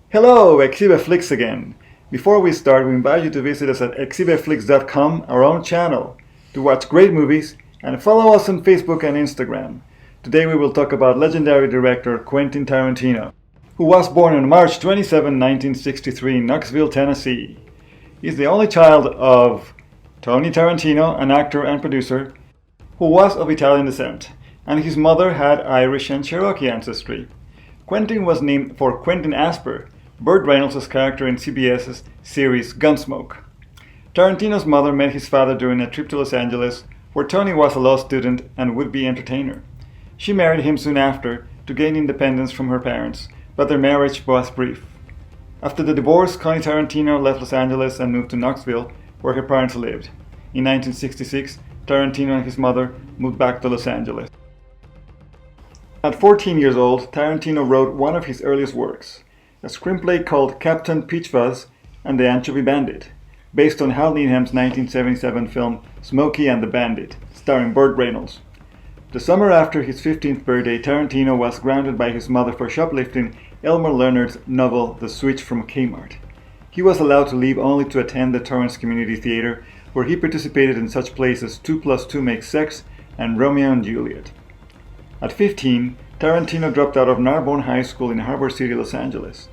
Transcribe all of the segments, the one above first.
Hello, Exhibiflix again. Before we start, we invite you to visit us at exhibiflix.com, our own channel, to watch great movies and follow us on Facebook and Instagram. Today we will talk about legendary director Quentin Tarantino, who was born on March 27, 1963 in Knoxville, Tennessee. He's the only child of Tony Tarantino, an actor and producer, who was of Italian descent, and his mother had Irish and Cherokee ancestry. Quentin was named for Quentin Asper, Burt Reynolds' character in CBS's series Gunsmoke. Tarantino's mother met his father during a trip to Los Angeles, where Tony was a law student and would-be entertainer. She married him soon after to gain independence from her parents, but their marriage was brief. After the divorce, Connie Tarantino left Los Angeles and moved to Knoxville, where her parents lived. In 1966, Tarantino and his mother moved back to Los Angeles. At 14 years old, Tarantino wrote one of his earliest works, a screenplay called Captain Peachfuzz and the Anchovy Bandit, based on Hal Needham's 1977 film Smokey and the Bandit, starring Burt Reynolds. The summer after his 15th birthday, Tarantino was grounded by his mother for shoplifting Elmer Leonard's novel The Switch from Kmart. He was allowed to leave only to attend the Torrance Community Theater, where he participated in such plays as 2 + 2 Makes Sex and Romeo and Juliet. At 15, Tarantino dropped out of Narbonne High School in Harbor City, Los Angeles.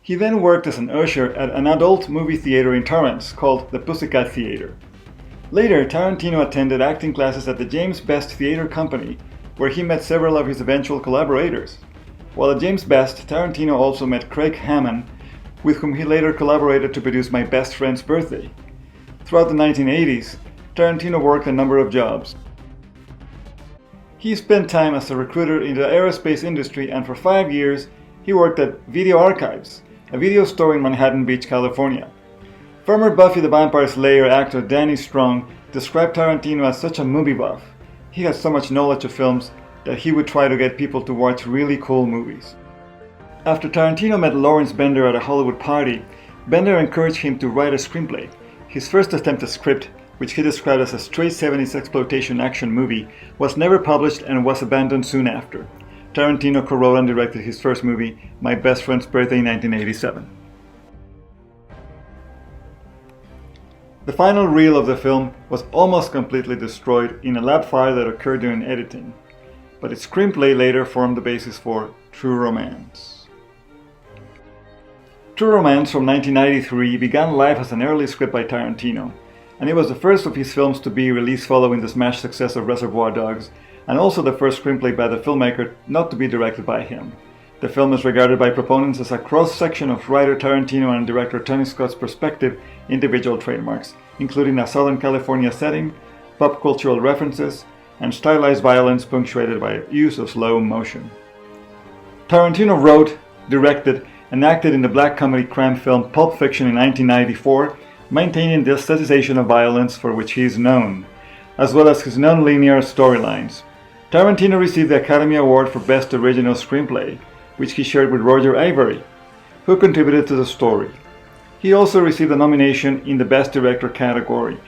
He then worked as an usher at an adult movie theater in Torrance called the Pussycat Theater. Later, Tarantino attended acting classes at the James Best Theater Company, where he met several of his eventual collaborators. While at James Best, Tarantino also met Craig Hammond, with whom he later collaborated to produce My Best Friend's Birthday. Throughout the 1980s, Tarantino worked a number of jobs. He spent time as a recruiter in the aerospace industry, and for 5 years he worked at Video Archives, a video store in Manhattan Beach, California. Former Buffy the Vampire Slayer actor Danny Strong described Tarantino as such a movie buff. He has so much knowledge of films that he would try to get people to watch really cool movies. After Tarantino met Lawrence Bender at a Hollywood party, Bender encouraged him to write a screenplay. His first attempt at script, which he described as a straight 70s exploitation action movie, was never published and was abandoned soon after. Tarantino co-wrote and directed his first movie, My Best Friend's Birthday, in 1987. The final reel of the film was almost completely destroyed in a lab fire that occurred during editing, but its screenplay later formed the basis for True Romance. True Romance from 1993 began life as an early script by Tarantino, and it was the first of his films to be released following the smash success of Reservoir Dogs, and also the first screenplay by the filmmaker not to be directed by him. The film is regarded by proponents as a cross-section of writer Tarantino and director Tony Scott's perspective individual trademarks, including a Southern California setting, pop cultural references, and stylized violence punctuated by use of slow motion. Tarantino wrote, directed, and acted in the black comedy crime film Pulp Fiction in 1994, maintaining the aestheticization of violence for which he is known, as well as his non-linear storylines. Tarantino received the Academy Award for Best Original Screenplay, which he shared with Roger Avary, who contributed to the story. He also received a nomination in the Best Director category.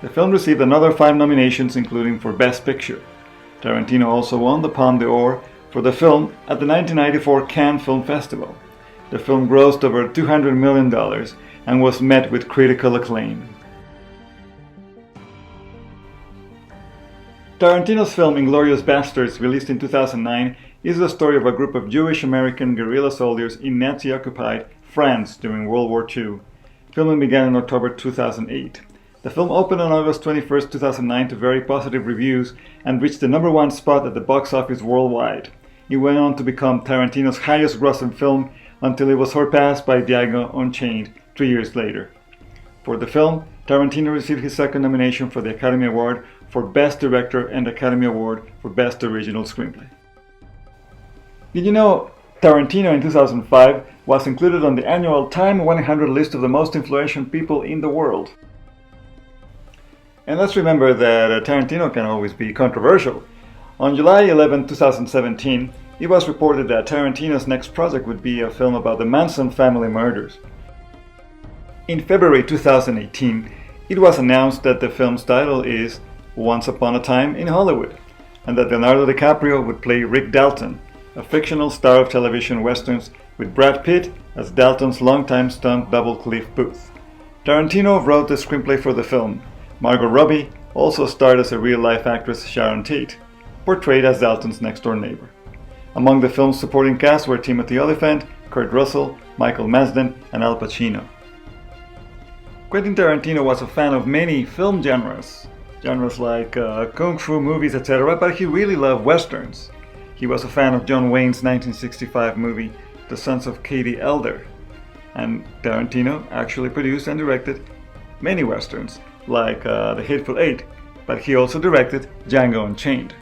The film received another 5 nominations, including for Best Picture. Tarantino also won the Palme d'Or for the film at the 1994 Cannes Film Festival. The film grossed over $200 million and was met with critical acclaim. Tarantino's film Inglourious Basterds, released in 2009, is the story of a group of Jewish-American guerrilla soldiers in Nazi-occupied France during World War II. Filming began in October 2008. The film opened on August 21, 2009 to very positive reviews and reached the #1 spot at the box office worldwide. It went on to become Tarantino's highest-grossing film until it was surpassed by Django Unchained 3 years later. For the film, Tarantino received his second nomination for the Academy Award for Best Director and Academy Award for Best Original Screenplay. Did you know Tarantino in 2005 was included on the annual Time 100 list of the most influential people in the world? And let's remember that Tarantino can always be controversial. On July 11, 2017, it was reported that Tarantino's next project would be a film about the Manson family murders. In February 2018, it was announced that the film's title is Once Upon a Time in Hollywood, and that Leonardo DiCaprio would play Rick Dalton, a fictional star of television westerns with Brad Pitt as Dalton's longtime stunt double Cliff Booth. Tarantino wrote the screenplay for the film. Margot Robbie also starred as a real-life actress, Sharon Tate, portrayed as Dalton's next-door neighbor. Among the film's supporting cast were Timothy Olyphant, Kurt Russell, Michael Marsden, and Al Pacino. Quentin Tarantino was a fan of many film genres like kung fu movies, etc., but he really loved westerns. He was a fan of John Wayne's 1965 movie, The Sons of Katie Elder. And Tarantino actually produced and directed many westerns, like The Hateful Eight, but he also directed Django Unchained.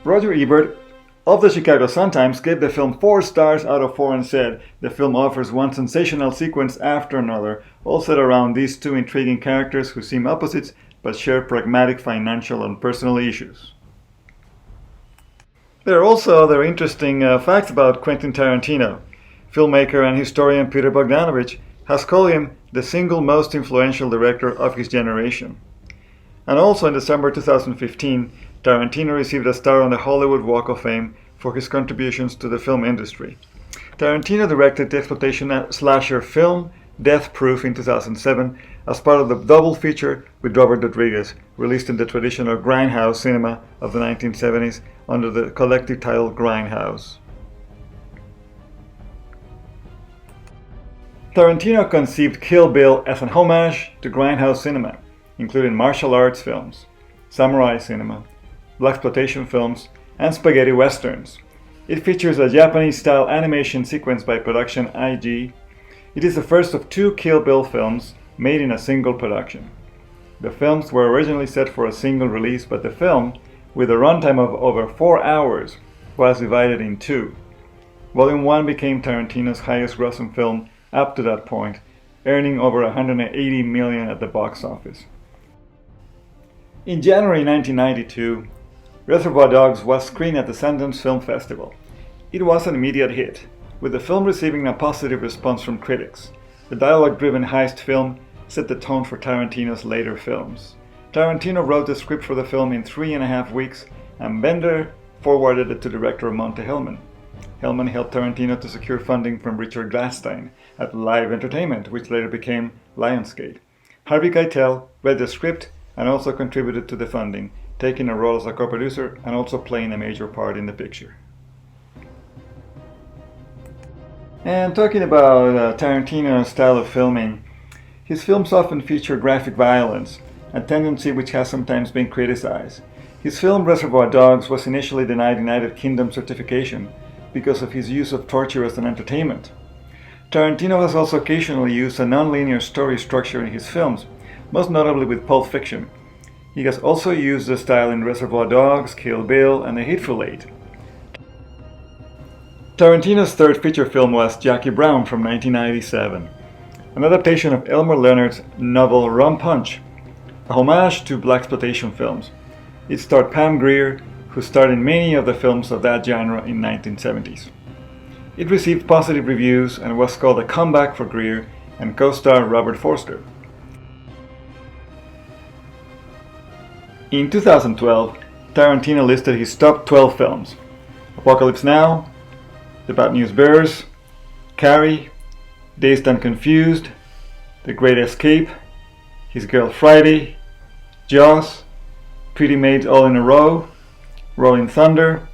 Roger Ebert of the Chicago Sun-Times gave the film 4 stars out of 4 and said, "The film offers one sensational sequence after another, all set around these two intriguing characters who seem opposites but share pragmatic financial and personal issues." There are also other interesting facts about Quentin Tarantino. Filmmaker and historian Peter Bogdanovich has called him the single most influential director of his generation. And also in December 2015, Tarantino received a star on the Hollywood Walk of Fame for his contributions to the film industry. Tarantino directed the exploitation slasher film Death Proof in 2007 as part of the double feature with Robert Rodriguez, released in the traditional grindhouse cinema of the 1970s under the collective title Grindhouse. Tarantino conceived Kill Bill as an homage to grindhouse cinema, including martial arts films, samurai cinema, blaxploitation films, and spaghetti westerns. It features a Japanese-style animation sequence by Production IG. It is the first of 2 Kill Bill films made in a single production. The films were originally set for a single release, but the film, with a runtime of over 4 hours, was divided in 2. Volume 1 became Tarantino's highest-grossing film up to that point, earning over $180 million at the box office. In January 1992, Reservoir Dogs was screened at the Sundance Film Festival. It was an immediate hit, with the film receiving a positive response from critics. The dialogue-driven heist film set the tone for Tarantino's later films. Tarantino wrote the script for the film in 3.5 weeks, and Bender forwarded it to director Monte Hellman. Hellman helped Tarantino to secure funding from Richard Gladstein at Live Entertainment, which later became Lionsgate. Harvey Keitel read the script and also contributed to the funding, taking a role as a co-producer and also playing a major part in the picture. And talking about Tarantino's style of filming, his films often feature graphic violence, a tendency which has sometimes been criticized. His film Reservoir Dogs was initially denied United Kingdom certification because of his use of torture as an entertainment. Tarantino has also occasionally used a non-linear story structure in his films, most notably with Pulp Fiction. He has also used the style in Reservoir Dogs, Kill Bill, and The Hateful Eight. Tarantino's third feature film was Jackie Brown from 1997, an adaptation of Elmer Leonard's novel Rum Punch, a homage to blaxploitation films. It starred Pam Grier, who starred in many of the films of that genre in the 1970s. It received positive reviews and was called a comeback for Grier and co-star Robert Forster. In 2012, Tarantino listed his top 12 films: Apocalypse Now, The Bad News Bears, Carrie, Dazed and Confused, The Great Escape, His Girl Friday, Jaws, Pretty Maids All in a Row, Rolling Thunder,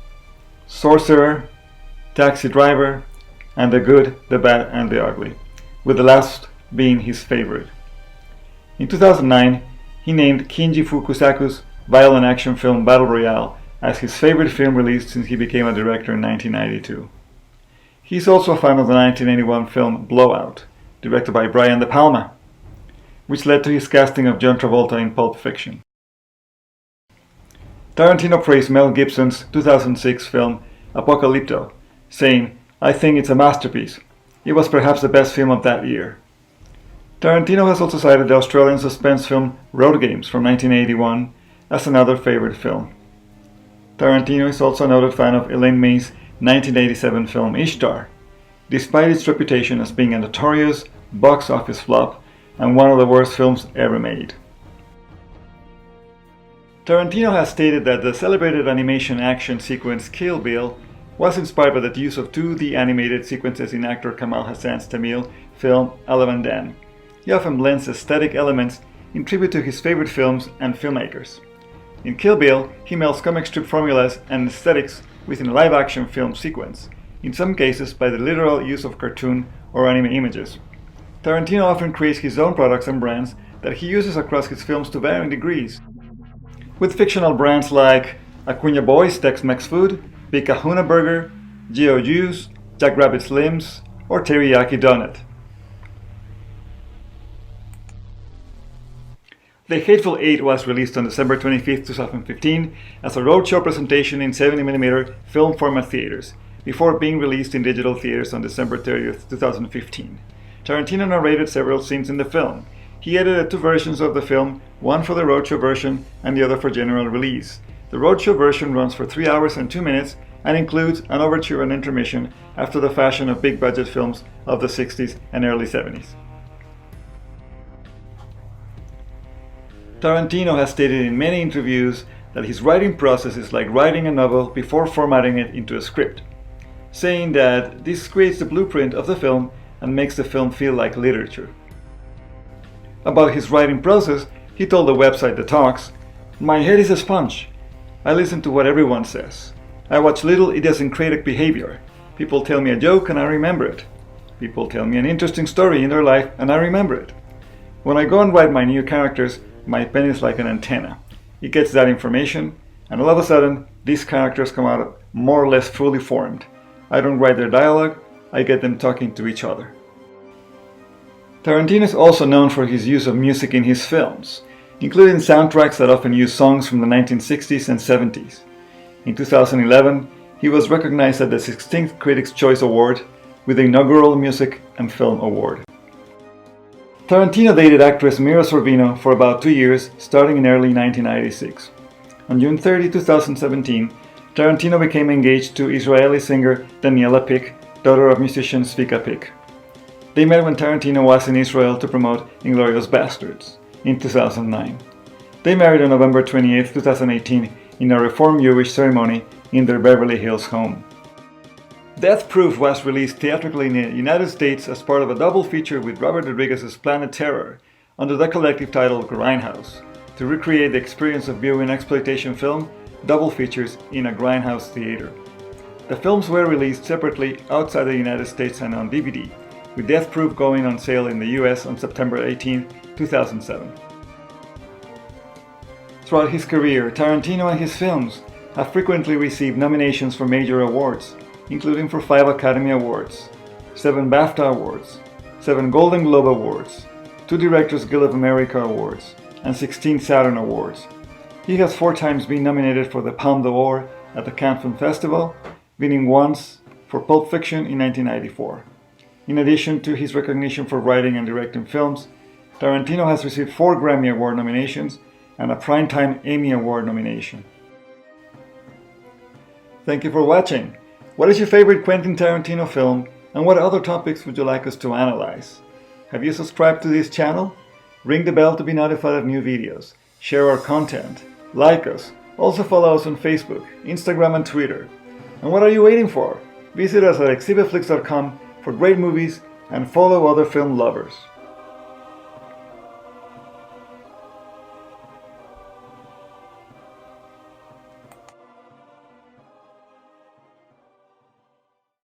Sorcerer, Taxi Driver, and The Good, the Bad, and the Ugly, with the last being his favorite. In 2009, he named Kinji Fukusaku's violent action film Battle Royale as his favorite film released since he became a director in 1992. He is also a fan of the 1981 film Blowout, directed by Brian De Palma, which led to his casting of John Travolta in Pulp Fiction. Tarantino praised Mel Gibson's 2006 film Apocalypto, saying, "I think it's a masterpiece. It was perhaps the best film of that year." Tarantino has also cited the Australian suspense film Road Games from 1981 as another favorite film. Tarantino is also a noted fan of Elaine May's 1987 film Ishtar, despite its reputation as being a notorious box office flop and one of the worst films ever made. Tarantino has stated that the celebrated animation action sequence Kill Bill was inspired by the use of 2D animated sequences in actor Kamal Hassan's Tamil film Alavan Dan. He often blends aesthetic elements in tribute to his favorite films and filmmakers. In Kill Bill, he melds comic strip formulas and aesthetics within a live-action film sequence, in some cases by the literal use of cartoon or anime images. Tarantino often creates his own products and brands that he uses across his films to varying degrees, with fictional brands like Acuna Boys Tex-Mex Food, Big Kahuna Burger, Geo Juice, Jackrabbit Slims, or Teriyaki Donut. The Hateful Eight was released on December 25, 2015 as a roadshow presentation in 70mm film format theaters, before being released in digital theaters on December 30, 2015. Tarantino narrated several scenes in the film. He edited 2 versions of the film, one for the roadshow version and the other for general release. The roadshow version runs for 3 hours and 2 minutes and includes an overture and intermission after the fashion of big-budget films of the 60s and early 70s. Tarantino has stated in many interviews that his writing process is like writing a novel before formatting it into a script, saying that this creates the blueprint of the film and makes the film feel like literature. About his writing process, he told the website The Talks, "My head is a sponge. I listen to what everyone says. I watch little idiosyncratic behavior. People tell me a joke and I remember it. People tell me an interesting story in their life and I remember it. When I go and write my new characters, my pen is like an antenna. It gets that information, and all of a sudden, these characters come out more or less fully formed. I don't write their dialogue, I get them talking to each other." Tarantino is also known for his use of music in his films, including soundtracks that often use songs from the 1960s and 70s. In 2011, he was recognized at the 16th Critics' Choice Award with the inaugural Music and Film Award. Tarantino dated actress Mira Sorvino for about 2 years, starting in early 1996. On June 30, 2017, Tarantino became engaged to Israeli singer Daniela Pick, daughter of musician Zvika Pick. They met when Tarantino was in Israel to promote Inglourious Basterds in 2009. They married on November 28, 2018 in a Reform Jewish ceremony in their Beverly Hills home. Death Proof was released theatrically in the United States as part of a double feature with Robert Rodriguez's Planet Terror under the collective title Grindhouse, to recreate the experience of viewing exploitation film double features in a grindhouse theater. The films were released separately outside the United States and on DVD, with Death Proof going on sale in the US on September 18, 2007. Throughout his career, Tarantino and his films have frequently received nominations for major awards, including for 5 Academy Awards, 7 BAFTA Awards, 7 Golden Globe Awards, 2 Directors Guild of America Awards, and 16 Saturn Awards. He has 4 times been nominated for the Palme d'Or at the Cannes Film Festival, winning once for Pulp Fiction in 1994. In addition to his recognition for writing and directing films, Tarantino has received 4 Grammy Award nominations and a Primetime Emmy Award nomination. Thank you for watching. What is your favorite Quentin Tarantino film, and what other topics would you like us to analyze? Have you subscribed to this channel? Ring the bell to be notified of new videos. Share our content. Like us. Also follow us on Facebook, Instagram, and Twitter. And what are you waiting for? Visit us at exhibitflix.com for great movies and follow other film lovers.